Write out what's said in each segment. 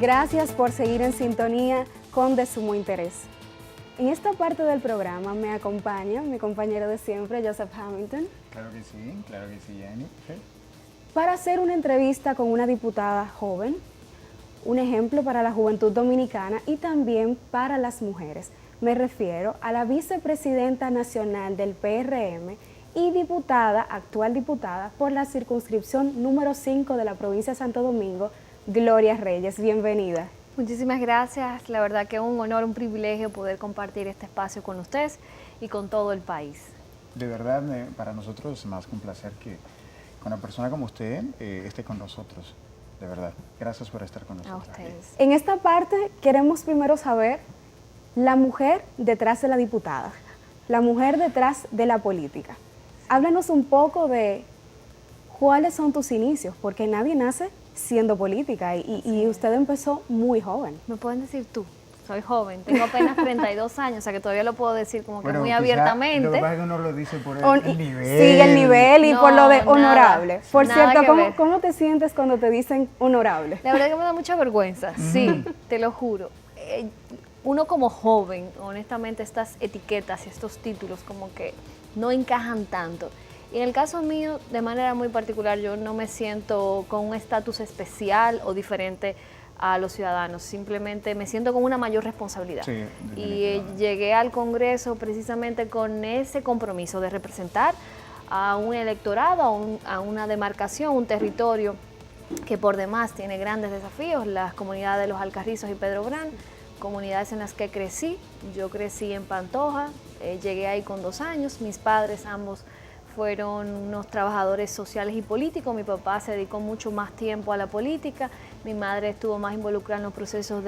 Gracias por seguir en sintonía con De Sumo Interés. En esta parte del programa me acompaña mi compañero de siempre, Joseph Hamilton. Claro que sí, Jenny. Para hacer una entrevista con una diputada joven, un ejemplo para la juventud dominicana y también para las mujeres. Me refiero a la vicepresidenta nacional del PRM y actual diputada por la circunscripción número 5 de la provincia de Santo Domingo, Gloria Reyes. Bienvenida. Muchísimas gracias, la verdad que es un honor, un privilegio poder compartir este espacio con ustedes y con todo el país. De verdad, para nosotros es más que un placer que una persona como usted esté con nosotros, de verdad. Gracias por estar con nosotros. A ustedes. En esta parte queremos primero saber la mujer detrás de la diputada, la mujer detrás de la política. Háblanos un poco de cuáles son tus inicios, porque nadie nace siendo política y usted empezó muy joven. Me pueden decir tú, soy joven, tengo apenas 32 años, o sea que todavía lo puedo decir como que muy abiertamente. Lo que pasa es que uno lo dice por el nivel. Sí, el nivel y no, por lo de nada, honorable. Por nada cierto, ¿cómo te sientes cuando te dicen honorable? La verdad que me da mucha vergüenza, sí, te lo juro. Uno como joven, honestamente, estas etiquetas y estos títulos como que no encajan tanto. Y en el caso mío, de manera muy particular, yo no me siento con un estatus especial o diferente a los ciudadanos, simplemente me siento con una mayor responsabilidad. Sí, y llegué al Congreso precisamente con ese compromiso de representar a un electorado, a una demarcación, un territorio que por demás tiene grandes desafíos, las comunidades de Los Alcarrizos y Pedro Brán, comunidades en las que crecí. Yo crecí en Pantoja, llegué ahí con 2 años, mis padres ambos fueron unos trabajadores sociales y políticos. Mi papá se dedicó mucho más tiempo a la política, mi madre estuvo más involucrada en los procesos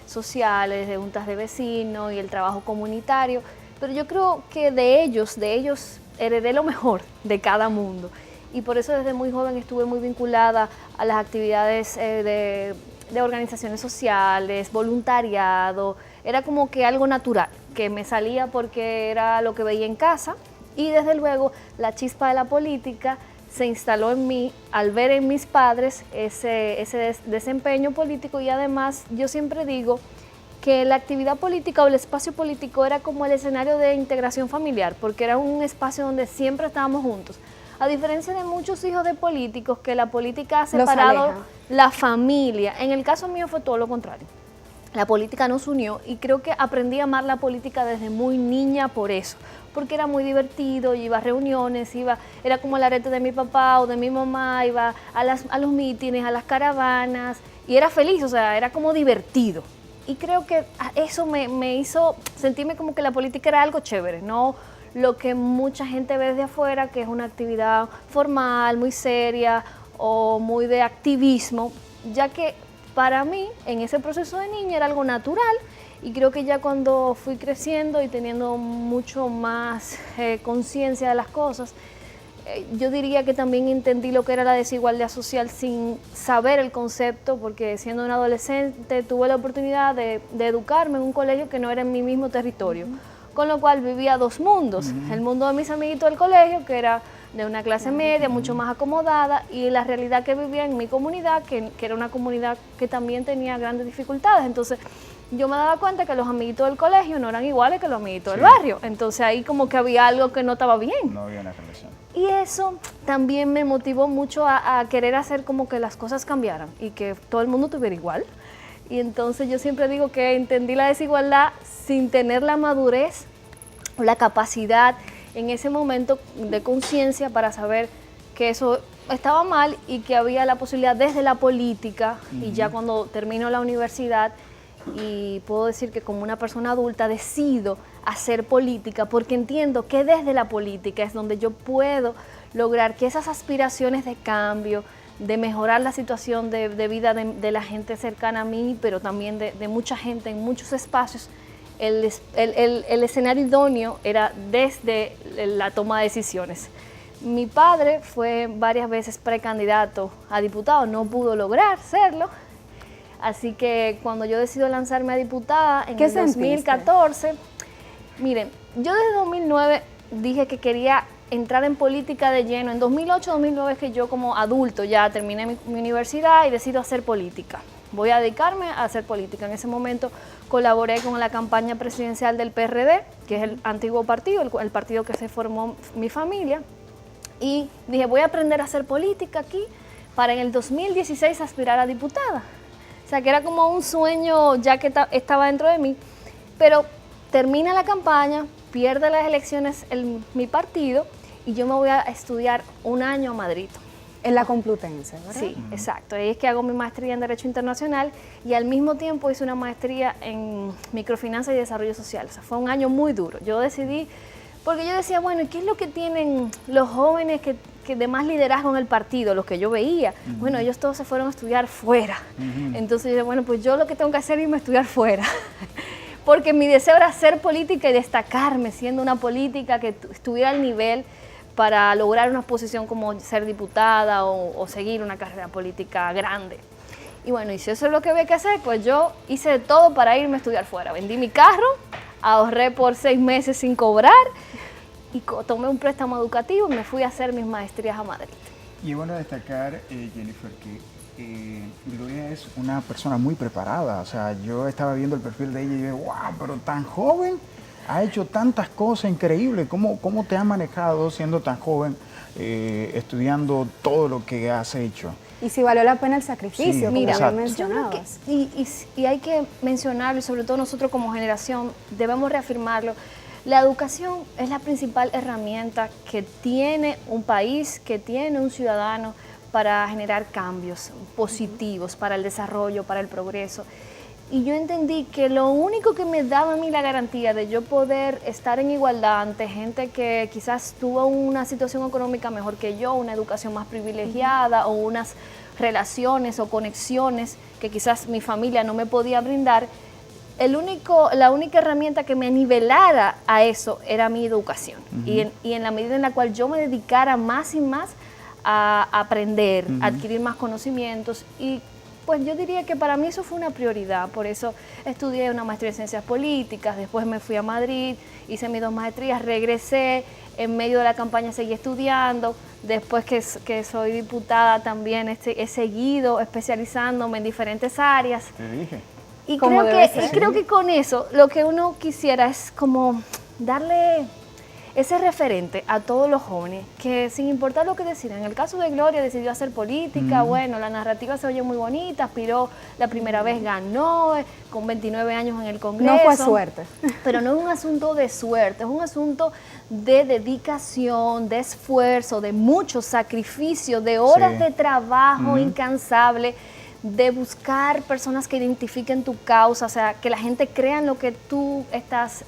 sociales, de juntas de vecinos y el trabajo comunitario, pero yo creo que de ellos heredé lo mejor de cada mundo y por eso desde muy joven estuve muy vinculada a las actividades de organizaciones sociales, voluntariado. Era como que algo natural, que me salía porque era lo que veía en casa. Y desde luego la chispa de la política se instaló en mí al ver en mis padres ese desempeño político y además yo siempre digo que la actividad política o el espacio político era como el escenario de integración familiar porque era un espacio donde siempre estábamos juntos. A diferencia de muchos hijos de políticos que la política ha separado la familia, en el caso mío fue todo lo contrario. La política nos unió y creo que aprendí a amar la política desde muy niña por eso, porque era muy divertido, iba a reuniones, era como el arete de mi papá o de mi mamá, iba a los mítines, a las caravanas y era feliz, o sea, era como divertido. Y creo que eso me hizo sentirme como que la política era algo chévere, no lo que mucha gente ve desde afuera, que es una actividad formal, muy seria o muy de activismo, ya que para mí, en ese proceso de niña era algo natural y creo que ya cuando fui creciendo y teniendo mucho más conciencia de las cosas, yo diría que también entendí lo que era la desigualdad social sin saber el concepto, porque siendo una adolescente tuve la oportunidad de educarme en un colegio que no era en mi mismo territorio, con lo cual vivía 2 mundos, el mundo de mis amiguitos del colegio, que era de una clase media, mucho más acomodada, y la realidad que vivía en mi comunidad, que era una comunidad que también tenía grandes dificultades. Entonces, yo me daba cuenta que los amiguitos del colegio no eran iguales que los amiguitos del barrio. Entonces, ahí como que había algo que no estaba bien. No había una relación. Y eso también me motivó mucho a querer hacer como que las cosas cambiaran y que todo el mundo estuviera igual. Y entonces yo siempre digo que entendí la desigualdad sin tener la madurez o la capacidad en ese momento de conciencia para saber que eso estaba mal y que había la posibilidad desde la política y ya cuando termino la universidad y puedo decir que como una persona adulta decido hacer política porque entiendo que desde la política es donde yo puedo lograr que esas aspiraciones de cambio, de mejorar la situación de vida de la gente cercana a mí, pero también de mucha gente en muchos espacios, el escenario idóneo era desde la toma de decisiones. Mi padre fue varias veces precandidato a diputado, no pudo lograr serlo, así que cuando yo decido lanzarme a diputada en el 2014, miren, yo desde 2009 dije que quería entrar en política de lleno. En 2008-2009 es que yo como adulto ya terminé mi universidad y decido hacer política. voy a dedicarme a hacer política. En ese momento colaboré con la campaña presidencial del PRD, que es el antiguo partido, el partido que se formó mi familia, y dije, voy a aprender a hacer política aquí para en el 2016 aspirar a diputada. O sea, que era como un sueño ya que estaba dentro de mí, pero termina la campaña, pierde las elecciones mi partido y yo me voy a estudiar un año a Madrid. En la Complutense, ¿verdad? Sí, exacto. Ahí es que hago mi maestría en Derecho Internacional y al mismo tiempo hice una maestría en Microfinanzas y Desarrollo Social. O sea, fue un año muy duro. Yo decidí, porque yo decía, bueno, ¿y qué es lo que tienen los jóvenes que de más liderazgo en el partido, los que yo veía? Bueno, ellos todos se fueron a estudiar fuera. Entonces yo dije, bueno, pues yo lo que tengo que hacer es irme a estudiar fuera. Porque mi deseo era hacer política y destacarme siendo una política que estuviera al nivel para lograr una posición como ser diputada o seguir una carrera política grande. Y bueno, y si eso es lo que había que hacer, pues yo hice de todo para irme a estudiar fuera. Vendí mi carro, ahorré por 6 meses sin cobrar y tomé un préstamo educativo y me fui a hacer mis maestrías a Madrid. Y es bueno destacar, Jennifer, que Gloria es una persona muy preparada. O sea, yo estaba viendo el perfil de ella y dije, wow, pero tan joven, ha hecho tantas cosas increíbles. ¿Cómo te ha manejado siendo tan joven, estudiando todo lo que has hecho? Y si valió la pena el sacrificio, Sí, como mira, bien exacto. mencionabas. Y hay que mencionarlo, y sobre todo nosotros como generación debemos reafirmarlo. La educación es la principal herramienta que tiene un país, que tiene un ciudadano para generar cambios positivos para el desarrollo, para el progreso. Y yo entendí que lo único que me daba a mí la garantía de yo poder estar en igualdad ante gente que quizás tuvo una situación económica mejor que yo, una educación más privilegiada o unas relaciones o conexiones que quizás mi familia no me podía brindar, la única herramienta que me nivelara a eso era mi educación. Y en la medida en la cual yo me dedicara más y más a aprender, a adquirir más conocimientos, y pues yo diría que para mí eso fue una prioridad. Por eso estudié una maestría en Ciencias Políticas, después me fui a Madrid, hice mis 2 maestrías, regresé, en medio de la campaña seguí estudiando, después que soy diputada también he seguido especializándome en diferentes áreas. Te dije. Y Como debe ser. creo que con eso lo que uno quisiera es como darle ese referente a todos los jóvenes, que sin importar lo que decidan, en el caso de Gloria decidió hacer política, bueno, la narrativa se oye muy bonita, aspiró la primera vez, ganó con 29 años en el Congreso. No fue suerte. Pero no es un asunto de suerte, es un asunto de dedicación, de esfuerzo, de mucho sacrificio, de horas de trabajo incansable, de buscar personas que identifiquen tu causa, o sea, que la gente crea en lo que tú estás,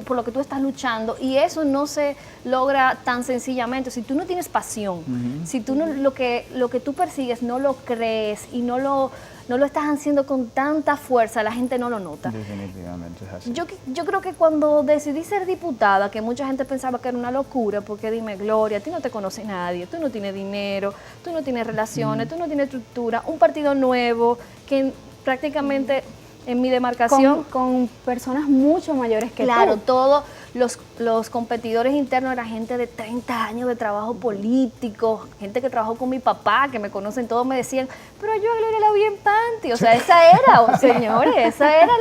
por lo que tú estás luchando, y eso no se logra tan sencillamente. Si tú no tienes pasión, si tú no, lo que tú persigues no lo crees y no lo estás haciendo con tanta fuerza, la gente no lo nota. Definitivamente es así. Yo creo que cuando decidí ser diputada, que mucha gente pensaba que era una locura, porque dime, Gloria, a ti no te conoce nadie, tú no tienes dinero, tú no tienes relaciones, tú no tienes estructura, un partido nuevo que prácticamente en mi demarcación... Con personas mucho mayores que Claro, tú. todos los competidores internos eran gente de 30 años de trabajo político, gente que trabajó con mi papá, que me conocen, todos me decían, pero yo a Gloria la vi en panty. O sea, esa era, señores, esa era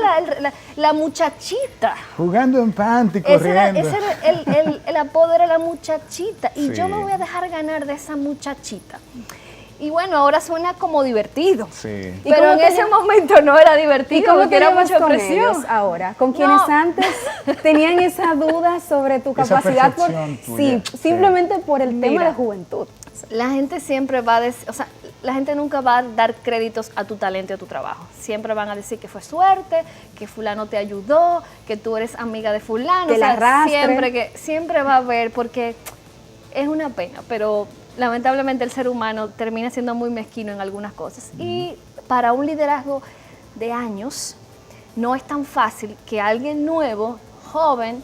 la muchachita. Jugando en panty, corriendo. Ese era el apodo, era la muchachita. Y Sí. yo me voy a dejar ganar de esa muchachita. Y bueno, ahora suena como divertido. Sí. ¿Y Pero cómo en te ese lle- momento no era ¿Y divertido, cómo porque te era llevas mucha con presión. ellos ahora? ¿Con quienes antes tenían esa duda sobre tu Esa capacidad? percepción tuya, Sí, sí. simplemente por el tema Mira. de juventud. La gente siempre va a decir, o sea, la gente nunca va a dar créditos a tu talento y a tu trabajo. Siempre van a decir que fue suerte, que fulano te ayudó, que tú eres amiga de fulano. Que la arrastre. Siempre va a haber, porque es una pena, pero lamentablemente el ser humano termina siendo muy mezquino en algunas cosas. Y para un liderazgo de años, no es tan fácil que alguien nuevo, joven,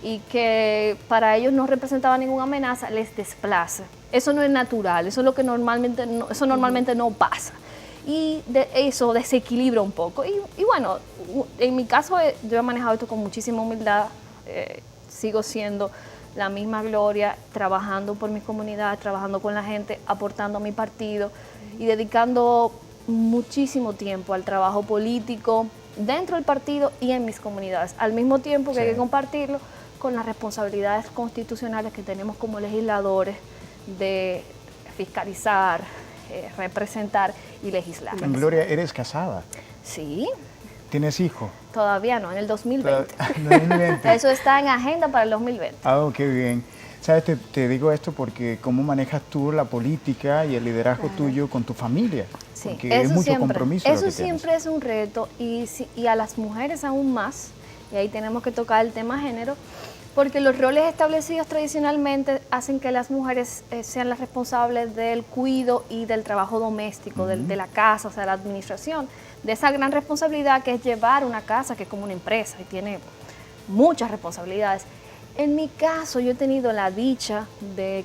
y que para ellos no representaba ninguna amenaza, les desplace. Eso no es natural, eso es lo que normalmente no pasa. Y eso desequilibra un poco. Y bueno, en mi caso yo he manejado esto con muchísima humildad, sigo siendo la misma Gloria, trabajando por mi comunidad, trabajando con la gente, aportando a mi partido y dedicando muchísimo tiempo al trabajo político dentro del partido y en mis comunidades, al mismo tiempo que hay que compartirlo con las responsabilidades constitucionales que tenemos como legisladores de fiscalizar, representar y legislar. Gloria, ¿eres casada? Sí. ¿Tienes hijos? Todavía no, en el 2020. 2020. Eso está en agenda para el 2020. Ah, qué bien. Sabes, te digo esto porque cómo manejas tú la política y el liderazgo tuyo con tu familia. Sí, porque es mucho compromiso. Eso siempre es un reto y a las mujeres aún más, y ahí tenemos que tocar el tema género, porque los roles establecidos tradicionalmente hacen que las mujeres sean las responsables del cuidado y del trabajo doméstico, de la casa, o sea, la administración, de esa gran responsabilidad que es llevar una casa, que es como una empresa y tiene muchas responsabilidades. En mi caso, yo he tenido la dicha de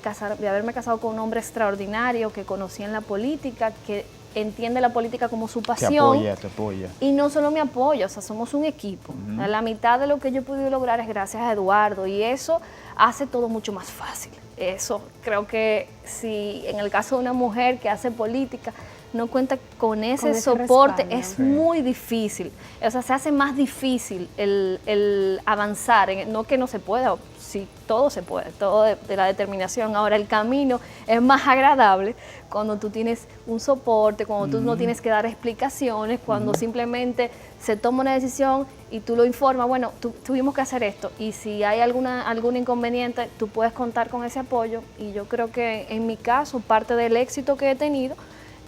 haberme casado con un hombre extraordinario que conocí en la política, que entiende la política como su pasión. Te apoya. Y no solo me apoya, o sea, somos un equipo. La mitad de lo que yo he podido lograr es gracias a Eduardo y eso hace todo mucho más fácil. Eso creo que si en el caso de una mujer que hace política no cuenta con ese soporte, es muy difícil. O sea, se hace más difícil el avanzar, no que no se pueda, sí, todo se puede, todo de la determinación. Ahora, el camino es más agradable cuando tú tienes un soporte, cuando tú no tienes que dar explicaciones, cuando simplemente se toma una decisión y tú lo informas, bueno, tuvimos que hacer esto, y si hay algún inconveniente, tú puedes contar con ese apoyo, y yo creo que en mi caso, parte del éxito que he tenido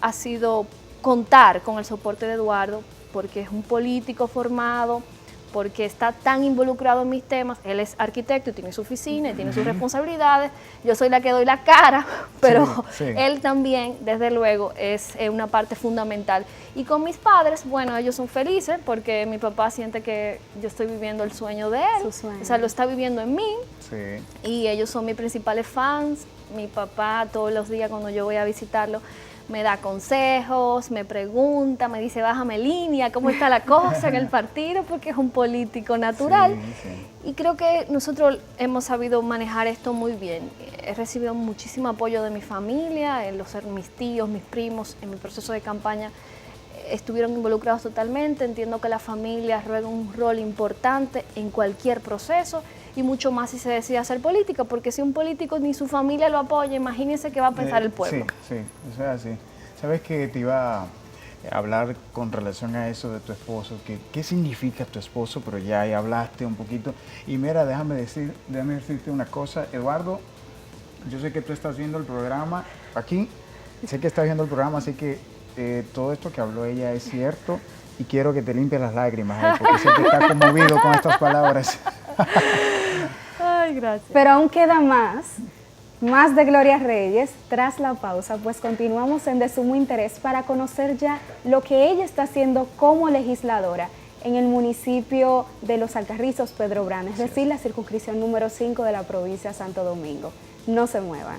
ha sido contar con el soporte de Eduardo, porque es un político formado, porque está tan involucrado en mis temas. Él es arquitecto y tiene su oficina y tiene sus responsabilidades. Yo soy la que doy la cara, pero él también, desde luego, es una parte fundamental. Y con mis padres, bueno, ellos son felices porque mi papá siente que yo estoy viviendo el sueño de él. O sea, lo está viviendo en mí. Y ellos son mis principales fans. Mi papá todos los días cuando yo voy a visitarlo me da consejos, me pregunta, me dice bájame línea, cómo está la cosa en el partido, porque es un político natural. Y creo que nosotros hemos sabido manejar esto muy bien. He recibido muchísimo apoyo de mi familia, mis tíos, mis primos en mi proceso de campaña estuvieron involucrados totalmente. Entiendo que la familia juega un rol importante en cualquier proceso y mucho más si se decide hacer política, porque si un político ni su familia lo apoya, imagínense qué va a pensar el pueblo. Sí, eso es así. ¿Sabes que te iba a hablar con relación a eso de tu esposo? ¿Qué significa tu esposo? Pero ya hablaste un poquito. Y mira, déjame decirte una cosa, Eduardo, yo sé que tú estás viendo el programa aquí, sé que estás viendo el programa, así que todo esto que habló ella es cierto y quiero que te limpies las lágrimas, porque sé que está conmovido con estas palabras. Ay, gracias. Pero aún queda más de Gloria Reyes tras la pausa, pues continuamos en de sumo interés para conocer ya lo que ella está haciendo como legisladora en el municipio de Los Alcarrizos, Pedro Brán, es decir, la circunscripción número 5 de la provincia de Santo Domingo. No se muevan.